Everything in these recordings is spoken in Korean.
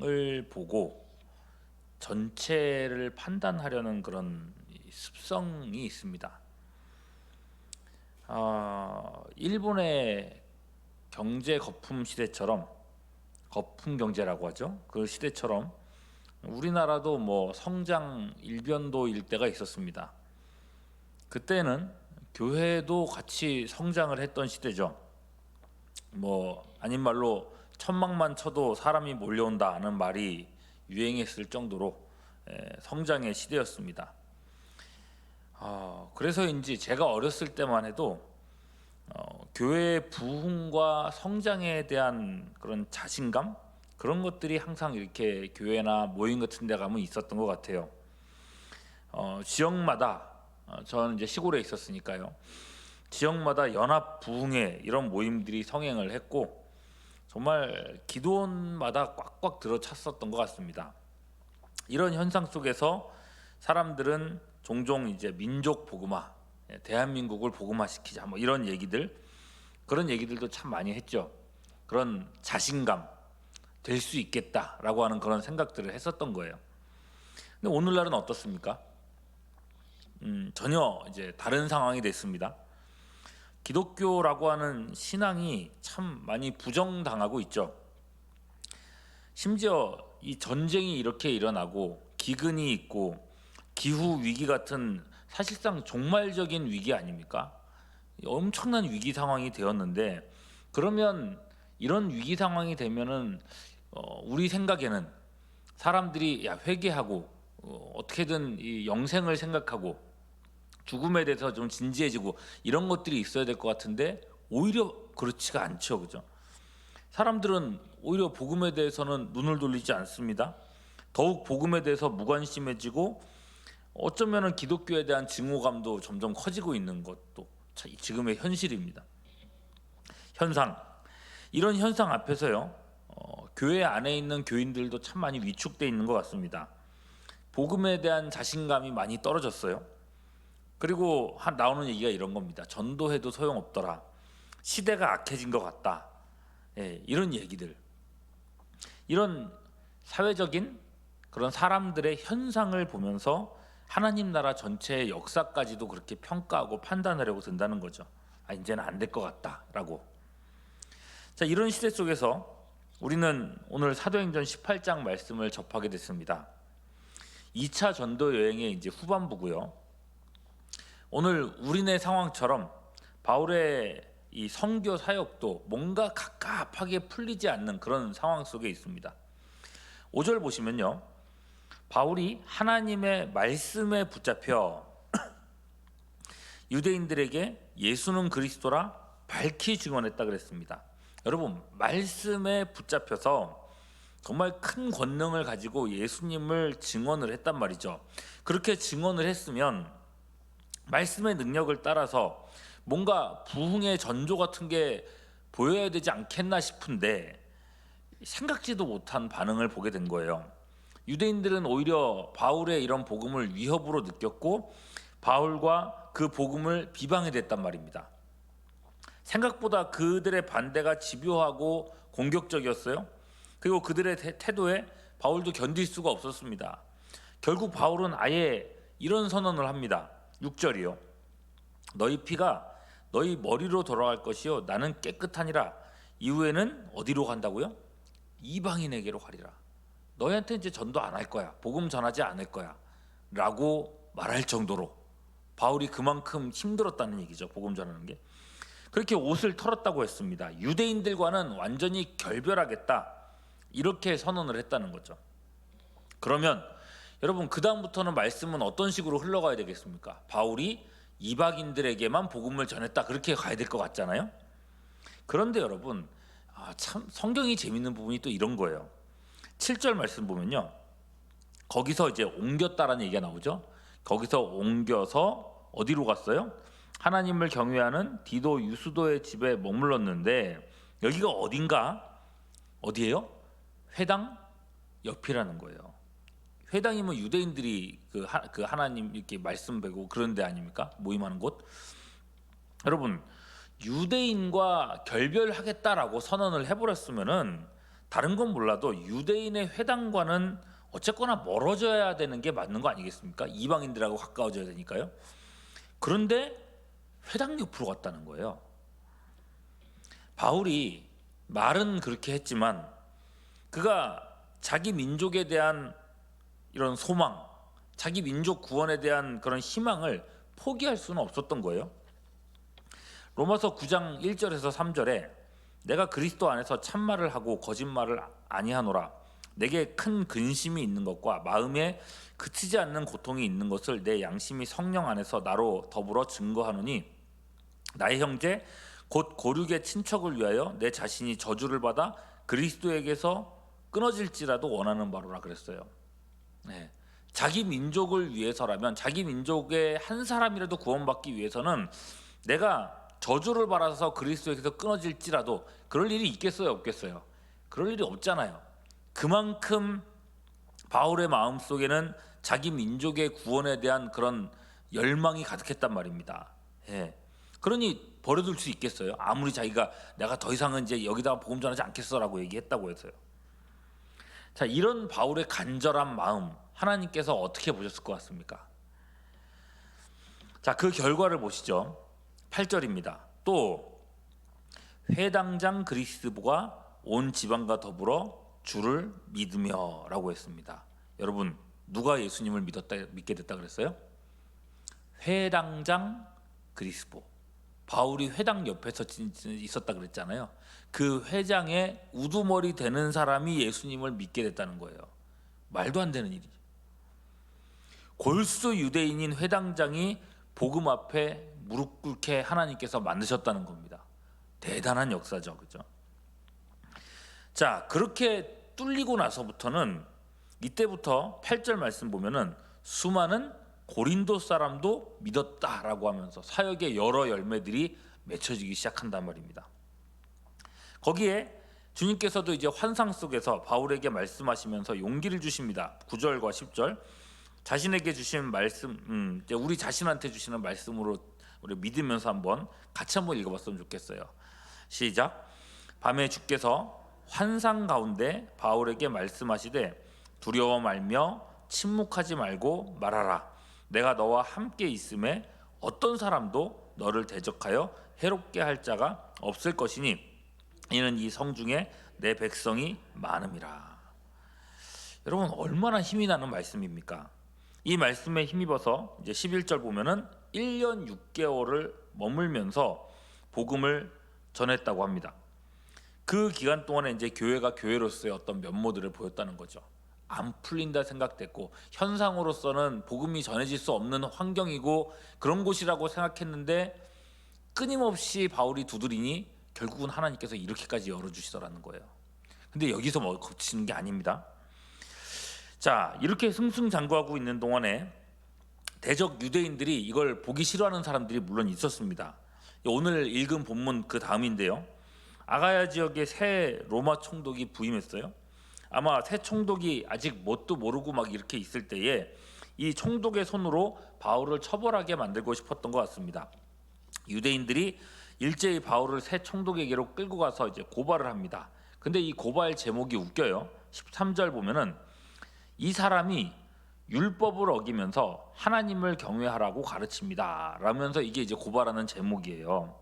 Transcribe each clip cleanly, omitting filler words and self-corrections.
상황을 보고 전체를 판단하려는 그런 습성이 있습니다. 일본의 경제 거품 시대처럼, 거품 경제라고 하죠. 그 시대처럼 우리나라도 뭐 성장 일변도일 때가 있었습니다. 그때는 교회도 같이 성장을 했던 시대죠. 뭐 아닌 말로 천막만 쳐도 사람이 몰려온다는 말이 유행했을 정도로 성장의 시대였습니다. 그래서인지 제가 어렸을 때만 해도 교회의 부흥과 성장에 대한 그런 자신감, 그런 것들이 항상 이렇게 교회나 모임 같은 데 가면 있었던 것 같아요. 지역마다, 저는 이제 시골에 있었으니까요, 지역마다 연합 부흥회 이런 모임들이 성행을 했고 정말 기도원마다 꽉꽉 들어찼었던 것 같습니다. 이런 현상 속에서 사람들은 종종 이제 민족 복음화, 대한민국을 복음화시키자 뭐 이런 얘기들, 그런 얘기들도 참 많이 했죠. 그런 자신감, 될 수 있겠다라고 하는 그런 생각들을 했었던 거예요. 근데 오늘날은 어떻습니까? 전혀 이제 다른 상황이 됐습니다. 기독교라고 하는 신앙이 참 많이 부정당하고 있죠. 심지어 이 전쟁이 이렇게 일어나고 기근이 있고 기후 위기 같은 사실상 종말적인 위기 아닙니까? 엄청난 위기 상황이 되었는데, 그러면 이런 위기 상황이 되면은 우리 생각에는 사람들이 회개하고 어떻게든 이 영생을 생각하고 죽음에 대해서 좀 진지해지고 이런 것들이 있어야 될 것 같은데 오히려 그렇지가 않죠, 그죠? 사람들은 오히려 복음에 대해서는 눈을 돌리지 않습니다. 더욱 복음에 대해서 무관심해지고 어쩌면은 기독교에 대한 증오감도 점점 커지고 있는 것도 지금의 현실입니다. 이런 현상 앞에서요, 교회 안에 있는 교인들도 참 많이 위축돼 있는 것 같습니다. 복음에 대한 자신감이 많이 떨어졌어요. 그리고 나오는 얘기가 이런 겁니다. 전도해도 소용없더라. 시대가 악해진 것 같다. 이런 얘기들. 이런 사회적인 그런 사람들의 현상을 보면서 하나님 나라 전체의 역사까지도 그렇게 평가하고 판단하려고 든다는 거죠. 이제는 안 될 것 같다라고. 자, 이런 시대 속에서 우리는 오늘 사도행전 18장 말씀을 접하게 됐습니다. 2차 전도 여행의 이제 후반부고요. 오늘 우리네 상황처럼 바울의 이 선교 사역도 뭔가 갑갑하게 풀리지 않는 그런 상황 속에 있습니다. 5절 보시면요, 바울이 하나님의 말씀에 붙잡혀 유대인들에게 예수는 그리스도라 밝히 증언했다 그랬습니다. 여러분, 말씀에 붙잡혀서 정말 큰 권능을 가지고 예수님을 증언을 했단 말이죠. 그렇게 증언을 했으면 말씀의 능력을 따라서 뭔가 부흥의 전조 같은 게 보여야 되지 않겠나 싶은데 생각지도 못한 반응을 보게 된 거예요. 유대인들은 오히려 바울의 이런 복음을 위협으로 느꼈고 바울과 그 복음을 비방해 댔단 말입니다. 생각보다 그들의 반대가 집요하고 공격적이었어요. 그리고 그들의 태도에 바울도 견딜 수가 없었습니다. 결국 바울은 아예 이런 선언을 합니다. 6절이요. 너희 피가 너희 머리로 돌아갈 것이요 나는 깨끗하니라. 이후에는 어디로 간다고요? 이방인에게로 가리라. 너희한테 이제 전도 안 할 거야. 복음 전하지 않을 거야. 라고 말할 정도로 바울이 그만큼 힘들었다는 얘기죠. 복음 전하는 게. 그렇게 옷을 털었다고 했습니다. 유대인들과는 완전히 결별하겠다. 이렇게 선언을 했다는 거죠. 그러면 여러분, 그 다음부터는 말씀은 어떤 식으로 흘러가야 되겠습니까? 바울이 이방인들에게만 복음을 전했다, 그렇게 가야 될 것 같잖아요. 그런데 여러분, 참 성경이 재밌는 부분이 또 이런 거예요. 7절 말씀 보면요, 거기서 이제 옮겼다라는 얘기가 나오죠. 거기서 옮겨서 어디로 갔어요? 하나님을 경외하는 디도 유스도의 집에 머물렀는데 여기가 어딘가? 어디예요? 회당 옆이라는 거예요. 회당이면 유대인들이 그 하나님 이렇게 말씀 배고 그런 데 아닙니까? 모임하는 곳. 여러분, 유대인과 결별하겠다라고 선언을 해버렸으면은 다른 건 몰라도 유대인의 회당과는 어쨌거나 멀어져야 되는 게 맞는 거 아니겠습니까? 이방인들하고 가까워져야 되니까요. 그런데 회당 옆으로 갔다는 거예요. 바울이 말은 그렇게 했지만 그가 자기 민족에 대한 이런 소망, 자기 민족 구원에 대한 그런 희망을 포기할 수는 없었던 거예요. 로마서 9장 1절에서 3절에 내가 그리스도 안에서 참말을 하고 거짓말을 아니하노라. 내게 큰 근심이 있는 것과 마음에 그치지 않는 고통이 있는 것을 내 양심이 성령 안에서 나로 더불어 증거하노니 나의 형제 곧 고륙의 친척을 위하여 내 자신이 저주를 받아 그리스도에게서 끊어질지라도 원하는 바로라 그랬어요. 네. 자기 민족을 위해서라면, 자기 민족의 한 사람이라도 구원받기 위해서는 내가 저주를 받아서 그리스도에게서 끊어질지라도 그럴 일이 있겠어요, 없겠어요? 그럴 일이 없잖아요. 그만큼 바울의 마음속에는 자기 민족의 구원에 대한 그런 열망이 가득했단 말입니다. 예. 그러니 버려둘 수 있겠어요? 아무리 자기가 내가 더 이상은 이제 여기다가 복음 전하지 않겠어라고 얘기했다고 해서요. 자, 이런 바울의 간절한 마음 하나님께서 어떻게 보셨을 것 같습니까? 자, 그 결과를 보시죠. 8절입니다. 또 회당장 그리스도가 온 지방과 더불어 주를 믿으며 라고 했습니다. 여러분, 누가 예수님을 믿게 됐다 그랬어요? 회당장 그리스도. 바울이 회당 옆에서 있었다 그랬잖아요. 그 회장의 우두머리 되는 사람이 예수님을 믿게 됐다는 거예요. 말도 안 되는 일이죠. 골수 유대인인 회당장이 복음 앞에 무릎 꿇게 하나님께서 만드셨다는 겁니다. 대단한 역사죠, 그죠? 자, 그렇게 뚫리고 나서부터는 이때부터 8절 말씀 보면은 수많은 고린도 사람도 믿었다라고 하면서 사역의 여러 열매들이 맺혀지기 시작한단 말입니다. 거기에 주님께서도 이제 환상 속에서 바울에게 말씀하시면서 용기를 주십니다. 9절과 10절 자신에게 주신 말씀, 이제 우리 자신한테 주시는 말씀으로 우리 믿으면서 같이 한번 읽어봤으면 좋겠어요. 시작. 밤에 주께서 환상 가운데 바울에게 말씀하시되 두려워 말며 침묵하지 말고 말하라. 내가 너와 함께 있음에 어떤 사람도 너를 대적하여 해롭게 할 자가 없을 것이니 이는 이 성중에 내 백성이 많음이라. 여러분, 얼마나 힘이 나는 말씀입니까? 이 말씀에 힘입어서 이제 11절 보면은 1년 6개월을 머물면서 복음을 전했다고 합니다. 그 기간 동안에 이제 교회가 교회로서의 어떤 면모들을 보였다는 거죠. 안 풀린다 생각됐고 현상으로서는 복음이 전해질 수 없는 환경이고 그런 곳이라고 생각했는데 끊임없이 바울이 두드리니 결국은 하나님께서 이렇게까지 열어주시더라는 거예요. 근데 여기서 거치는 게 아닙니다. 자, 이렇게 승승장구하고 있는 동안에 대적 유대인들이 이걸 보기 싫어하는 사람들이 물론 있었습니다. 오늘 읽은 본문 그 다음인데요. 아가야 지역에 새 로마 총독이 부임했어요. 아마 새 총독이 아직 뭣도 모르고 막 이렇게 있을 때에 이 총독의 손으로 바울을 처벌하게 만들고 싶었던 것 같습니다. 유대인들이 일제히 바울을 새 총독에게로 끌고 가서 이제 고발을 합니다. 근데 이 고발 제목이 웃겨요. 13절 보면은 이 사람이 율법을 어기면서 하나님을 경외하라고 가르칩니다. 라면서 이게 이제 고발하는 제목이에요.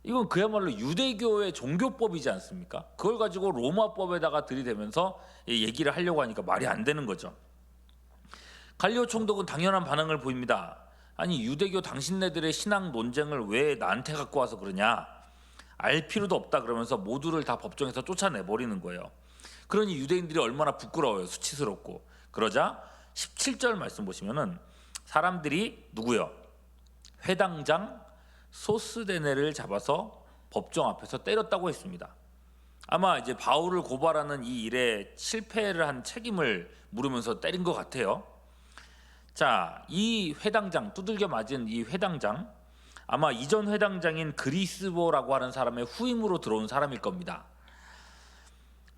이건 그야말로 유대교의 종교법이지 않습니까? 그걸 가지고 로마법에다가 들이대면서 얘기를 하려고 하니까 말이 안 되는 거죠. 갈리오 총독은 당연한 반응을 보입니다. 아니, 유대교 당신네들의 신앙 논쟁을 왜 나한테 갖고 와서 그러냐? 알 필요도 없다 그러면서 모두를 다 법정에서 쫓아내버리는 거예요. 그러니 유대인들이 얼마나 부끄러워요. 수치스럽고. 그러자 17절 말씀 보시면은 사람들이 누구요? 회당장 소스데네를 잡아서 법정 앞에서 때렸다고 했습니다. 아마 이제 바울을 고발하는 이 일에 실패를 한 책임을 물으면서 때린 것 같아요. 자, 이 회당장, 두들겨 맞은 이 회당장, 아마 이전 회당장인 그리스보라고 하는 사람의 후임으로 들어온 사람일 겁니다.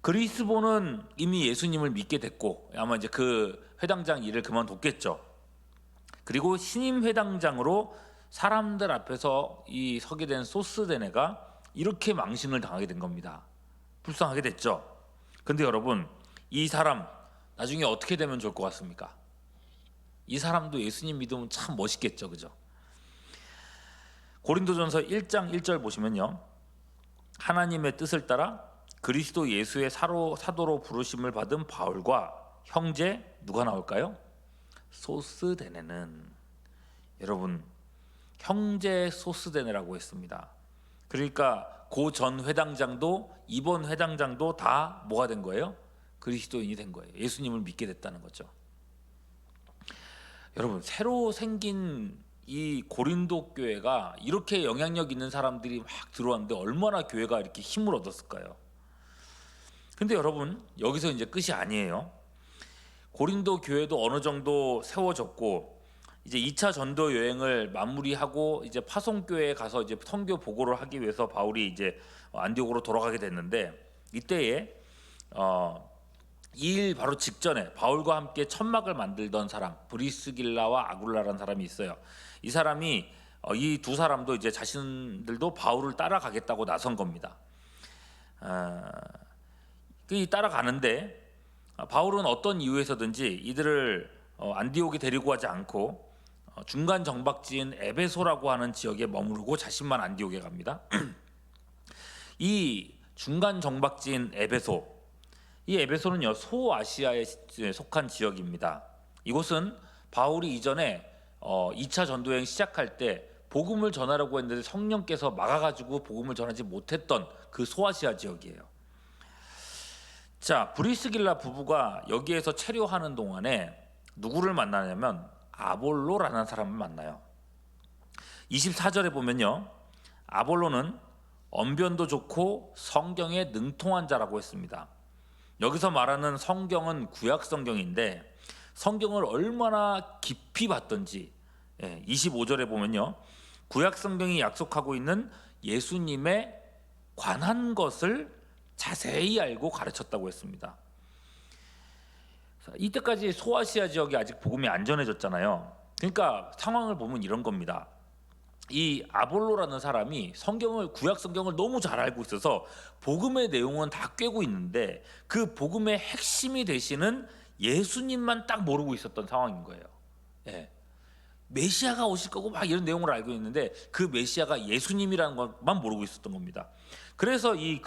그리스보는 이미 예수님을 믿게 됐고 아마 이제 그 회당장 일을 그만뒀겠죠. 그리고 신임 회당장으로 사람들 앞에서 이 서게 된 소스데네가 이렇게 망신을 당하게 된 겁니다. 불쌍하게 됐죠. 근데 여러분, 이 사람 나중에 어떻게 되면 좋을 것 같습니까? 이 사람도 예수님 믿으면 참 멋있겠죠, 그죠? 고린도전서 1장 1절 보시면요, 하나님의 뜻을 따라 그리스도 예수의 사도로 부르심을 받은 바울과 형제 누가 나올까요? 소스데네는, 여러분, 형제 소스데네라고 했습니다. 그러니까 그 전 회당장도 이번 회당장도 다 뭐가 된 거예요? 그리스도인이 된 거예요. 예수님을 믿게 됐다는 거죠. 여러분, 새로 생긴 이 고린도 교회가 이렇게 영향력 있는 사람들이 막 들어왔는데 얼마나 교회가 이렇게 힘을 얻었을까요? 근데 여러분, 여기서 이제 끝이 아니에요. 고린도 교회도 어느 정도 세워졌고 이제 2차 전도 여행을 마무리하고 이제 파송교회에 가서 이제 선교 보고를 하기 위해서 바울이 이제 안디옥으로 돌아가게 됐는데, 이때에 이 일 바로 직전에 바울과 함께 천막을 만들던 사람 브리스길라와 아굴라라는 사람이 있어요. 이 사람이 이 두 사람도 이제 자신들도 바울을 따라가겠다고 나선 겁니다. 그 따라가는데 바울은 어떤 이유에서든지 이들을 안디옥에 데리고 가지 않고 중간 정박지인 에베소라고 하는 지역에 머무르고 자신만 안디옥에 갑니다. 이 중간 정박지인 에베소, 이 에베소는요, 소아시아에 속한 지역입니다. 이곳은 바울이 이전에 2차 전도여행 시작할 때 복음을 전하려고 했는데 성령께서 막아가지고 복음을 전하지 못했던 그 소아시아 지역이에요. 자, 브리스길라 부부가 여기에서 체류하는 동안에 누구를 만나냐면 아볼로라는 사람을 만나요. 24절에 보면요, 아볼로는 언변도 좋고 성경에 능통한 자라고 했습니다. 여기서 말하는 성경은 구약 성경인데 성경을 얼마나 깊이 봤던지 25절에 보면요, 구약 성경이 약속하고 있는 예수님에 관한 것을 자세히 알고 가르쳤다고 했습니다. 이때까지 소아시아 지역이 아직 복음이 안 전해졌잖아요. 그러니까 상황을 보면 이런 겁니다. 이 아볼로라는 사람이 구약 성경을 너무 잘 알고 있어서 복음의 내용은 다 꿰고 있는데 그 복음의 핵심이 되시는 예수님만 딱 모르고 있었던 상황인 거예요. 메시아가 오실 거고 막 이런 내용을 알고 있는데 그 메시아가 예수님이라는 것만 모르고 있었던 겁니다. 그래서 이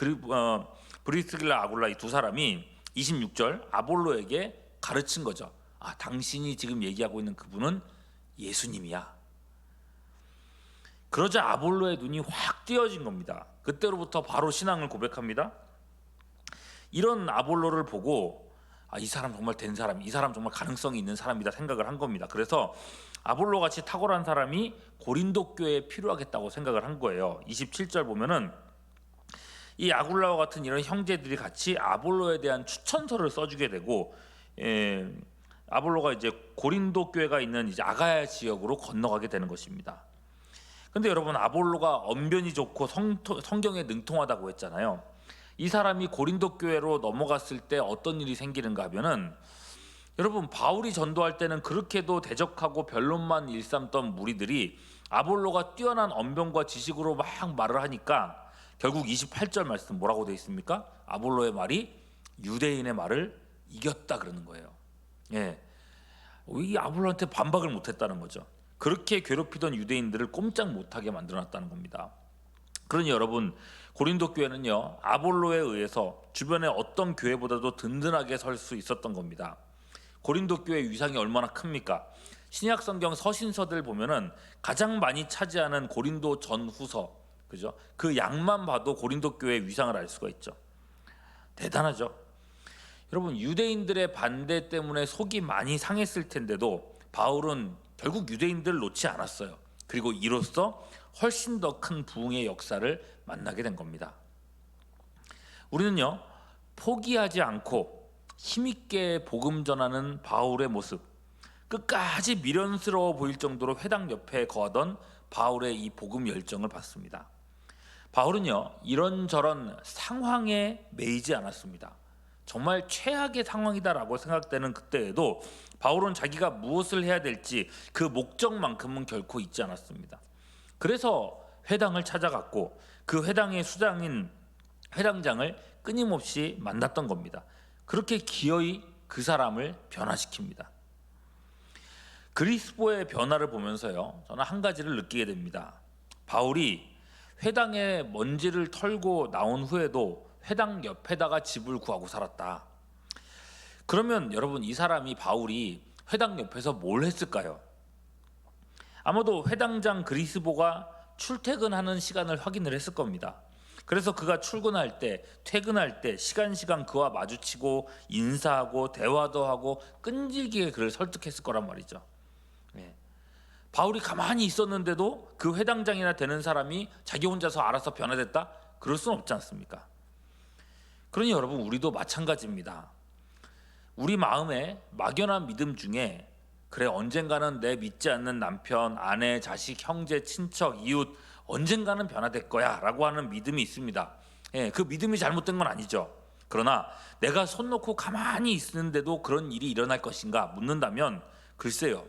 브리스길라 아굴라 이 두 사람이 26절 아볼로에게 가르친 거죠. 당신이 지금 얘기하고 있는 그분은 예수님이야. 그러자 아볼로의 눈이 확 띄어진 겁니다. 그때로부터 바로 신앙을 고백합니다. 이런 아볼로를 보고 이 사람 정말 된 사람, 이 사람 정말 가능성이 있는 사람이다 생각을 한 겁니다. 그래서 아볼로 같이 탁월한 사람이 고린도 교회에 필요하겠다고 생각을 한 거예요. 27절 보면은 이 아굴라와 같은 이런 형제들이 같이 아볼로에 대한 추천서를 써주게 되고, 아볼로가 이제 고린도 교회가 있는 이제 아가야 지역으로 건너가게 되는 것입니다. 근데 여러분, 아볼로가 언변이 좋고 성경에 능통하다고 했잖아요. 이 사람이 고린도 교회로 넘어갔을 때 어떤 일이 생기는가 하면은, 여러분, 바울이 전도할 때는 그렇게도 대적하고 변론만 일삼던 무리들이 아볼로가 뛰어난 언변과 지식으로 막 말을 하니까 결국 28절 말씀 뭐라고 되어 있습니까? 아볼로의 말이 유대인의 말을 이겼다 그러는 거예요. 이 아볼로한테 반박을 못했다는 거죠. 그렇게 괴롭히던 유대인들을 꼼짝 못하게 만들어놨다는 겁니다. 그러니 여러분, 고린도 교회는요, 아볼로에 의해서 주변의 어떤 교회보다도 든든하게 설 수 있었던 겁니다. 고린도 교회 위상이 얼마나 큽니까? 신약 성경 서신서들 보면은 가장 많이 차지하는 고린도 전후서, 그죠? 그 양만 봐도 고린도 교회 위상을 알 수가 있죠. 대단하죠. 여러분, 유대인들의 반대 때문에 속이 많이 상했을 텐데도 바울은 결국 유대인들을 놓지 않았어요. 그리고 이로써 훨씬 더 큰 부흥의 역사를 만나게 된 겁니다. 우리는요, 포기하지 않고 힘있게 복음 전하는 바울의 모습, 끝까지 미련스러워 보일 정도로 회당 옆에 거하던 바울의 이 복음 열정을 봤습니다. 바울은요, 이런저런 상황에 매이지 않았습니다. 정말 최악의 상황이다라고 생각되는 그때에도 바울은 자기가 무엇을 해야 될지 그 목적만큼은 결코 잊지 않았습니다. 그래서 회당을 찾아갔고 그 회당의 회당장을 끊임없이 만났던 겁니다. 그렇게 기어이 그 사람을 변화시킵니다. 그리스도의 변화를 보면서요, 저는 한 가지를 느끼게 됩니다. 바울이 회당에 먼지를 털고 나온 후에도 회당 옆에다가 집을 구하고 살았다. 그러면 여러분, 이 사람이, 바울이 회당 옆에서 뭘 했을까요? 아마도 회당장 그리스도가 출퇴근하는 시간을 확인을 했을 겁니다. 그래서 그가 출근할 때, 퇴근할 때 시간 그와 마주치고 인사하고 대화도 하고 끈질기게 그를 설득했을 거란 말이죠. 바울이 가만히 있었는데도 그 회당장이나 되는 사람이 자기 혼자서 알아서 변화됐다? 그럴 수는 없지 않습니까? 그러니 여러분, 우리도 마찬가지입니다. 우리 마음에 막연한 믿음 중에, 그래, 언젠가는 내 믿지 않는 남편, 아내, 자식, 형제, 친척, 이웃 언젠가는 변화될 거야 라고 하는 믿음이 있습니다. 그 믿음이 잘못된 건 아니죠. 그러나 내가 손 놓고 가만히 있는데도 그런 일이 일어날 것인가 묻는다면, 글쎄요,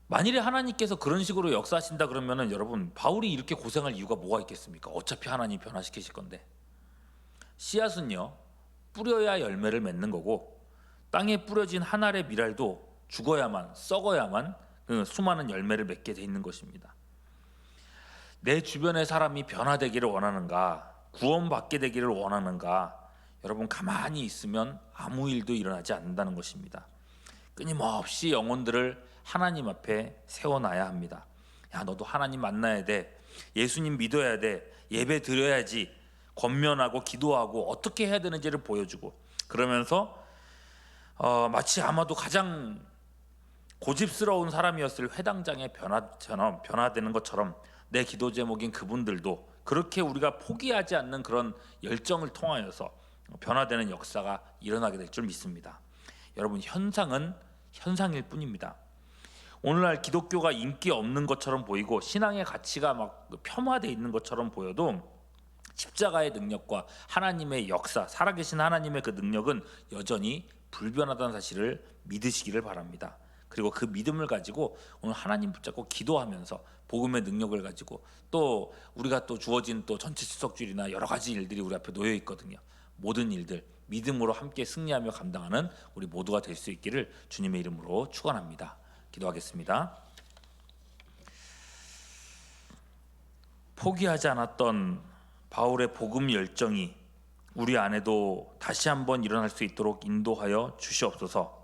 만일에 하나님께서 그런 식으로 역사하신다 그러면은 여러분, 바울이 이렇게 고생할 이유가 뭐가 있겠습니까? 어차피 하나님 변화시키실 건데. 씨앗은요, 뿌려야 열매를 맺는 거고, 땅에 뿌려진 한 알의 밀알도 죽어야만, 썩어야만 그 수많은 열매를 맺게 돼 있는 것입니다. 내 주변의 사람이 변화되기를 원하는가, 구원받게 되기를 원하는가? 여러분, 가만히 있으면 아무 일도 일어나지 않는다는 것입니다. 끊임없이 영혼들을 하나님 앞에 세워놔야 합니다. 야, 너도 하나님 만나야 돼, 예수님 믿어야 돼, 예배 드려야지, 권면하고 기도하고 어떻게 해야 되는지를 보여주고, 그러면서 마치 아마도 가장 고집스러운 사람이었을 회당장의 변화되는 것처럼 내 기도 제목인 그분들도 그렇게 우리가 포기하지 않는 그런 열정을 통하여서 변화되는 역사가 일어나게 될 줄 믿습니다. 여러분, 현상은 현상일 뿐입니다. 오늘날 기독교가 인기 없는 것처럼 보이고 신앙의 가치가 막 폄하되어 있는 것처럼 보여도 십자가의 능력과 하나님의 역사, 살아계신 하나님의 그 능력은 여전히 불변하다는 사실을 믿으시기를 바랍니다. 그리고 그 믿음을 가지고 오늘 하나님 붙잡고 기도하면서 복음의 능력을 가지고, 또 우리가 또 주어진 또 전체 추석주일이나 여러 가지 일들이 우리 앞에 놓여 있거든요. 모든 일들 믿음으로 함께 승리하며 감당하는 우리 모두가 될 수 있기를 주님의 이름으로 축원합니다. 기도하겠습니다. 포기하지 않았던 바울의 복음 열정이 우리 안에도 다시 한번 일어날 수 있도록 인도하여 주시옵소서.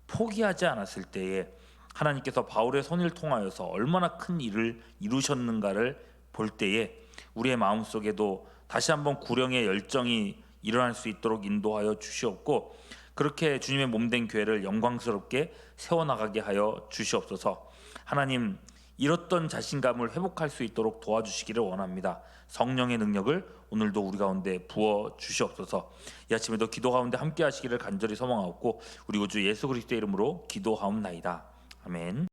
포기하지 않았을 때에 하나님께서 바울의 손을 통하여서 얼마나 큰 일을 이루셨는가를 볼 때에 우리의 마음속에도 다시 한번 구령의 열정이 일어날 수 있도록 인도하여 주시옵고, 그렇게 주님의 몸된 교회를 영광스럽게 세워나가게 하여 주시옵소서. 하나님, 잃었던 자신감을 회복할 수 있도록 도와주시기를 원합니다. 성령의 능력을 오늘도 우리 가운데 부어 주시옵소서. 이 아침에도 기도 가운데 함께 하시기를 간절히 소망하옵고 우리 구주 예수 그리스도의 이름으로 기도하옵나이다. 아멘.